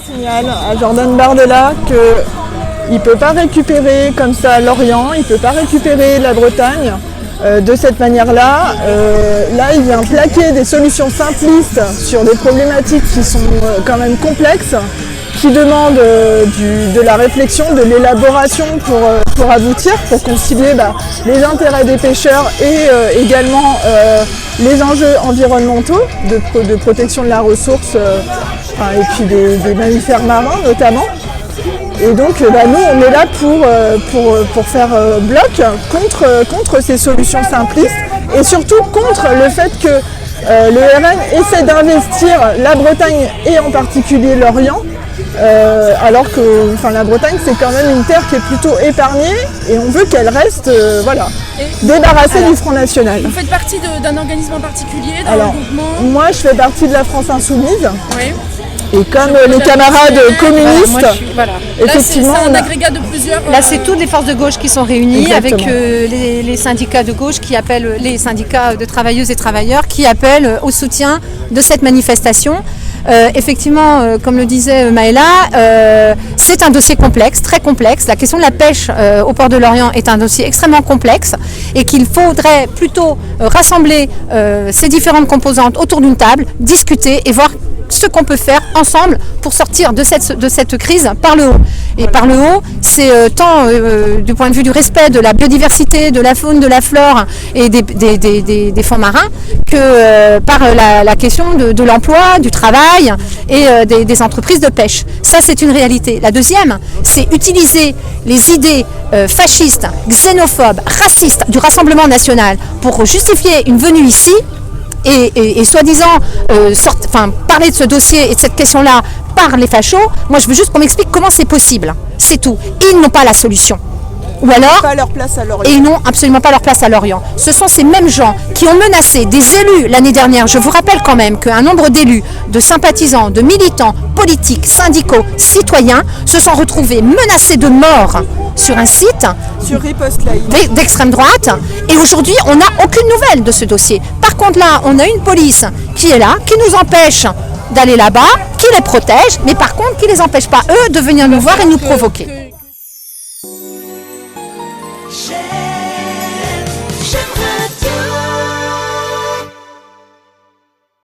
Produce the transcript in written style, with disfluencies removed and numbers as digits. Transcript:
Signal à Jordan Bardella qu'il ne peut pas récupérer comme ça l'Orient, il ne peut pas récupérer la Bretagne de cette manière-là. Là, il vient plaquer des solutions simplistes sur des problématiques qui sont quand même complexes, qui demandent de la réflexion, de l'élaboration pour aboutir, pour concilier les intérêts des pêcheurs et également les enjeux environnementaux de protection de la ressource et puis des mammifères marins notamment. Et donc nous on est là pour faire bloc contre ces solutions simplistes et surtout contre le fait que le RN essaie d'investir la Bretagne et en particulier l'Orient, alors que la Bretagne c'est quand même une terre qui est plutôt épargnée et on veut qu'elle reste débarrassée du Front National. Vous faites partie d'un organisme en particulier, d'un regroupement? Moi je fais partie de la France Insoumise. Oui. Et comme les camarades communistes, effectivement, c'est un agrégat de plusieurs. Là, c'est toutes les forces de gauche qui sont réunies. Exactement. Avec les syndicats de gauche qui appellent, les syndicats de travailleuses et travailleurs qui appellent au soutien de cette manifestation. Effectivement, comme le disait Maëla, c'est un dossier complexe, très complexe. La question de la pêche au port de Lorient est un dossier extrêmement complexe et qu'il faudrait plutôt rassembler ces différentes composantes autour d'une table, discuter et voir ce qu'on peut faire ensemble pour sortir de cette crise par le haut. Et par le haut, c'est tant du point de vue du respect de la biodiversité, de la faune, de la flore et des fonds marins que par la question de l'emploi, du travail et des entreprises de pêche. Ça, c'est une réalité. La deuxième, c'est utiliser les idées fascistes, xénophobes, racistes du Rassemblement national pour justifier une venue ici et soi-disant parler de ce dossier et de cette question-là par les fachos. Moi, je veux juste qu'on m'explique comment c'est possible. C'est tout. Ils n'ont pas la solution. Ou alors, pas leur place à Lorient. Et ils n'ont absolument pas leur place à Lorient. Ce sont ces mêmes gens qui ont menacé des élus l'année dernière. Je vous rappelle quand même qu'un nombre d'élus, de sympathisants, de militants, politiques, syndicaux, citoyens se sont retrouvés menacés de mort sur un site sur Riposte Live d'extrême droite. Et aujourd'hui, on n'a aucune nouvelle de ce dossier. Par contre, là, on a une police qui est là, qui nous empêche d'aller là-bas, qui les protège, mais par contre, qui ne les empêche pas, eux, de venir nous voir et nous provoquer.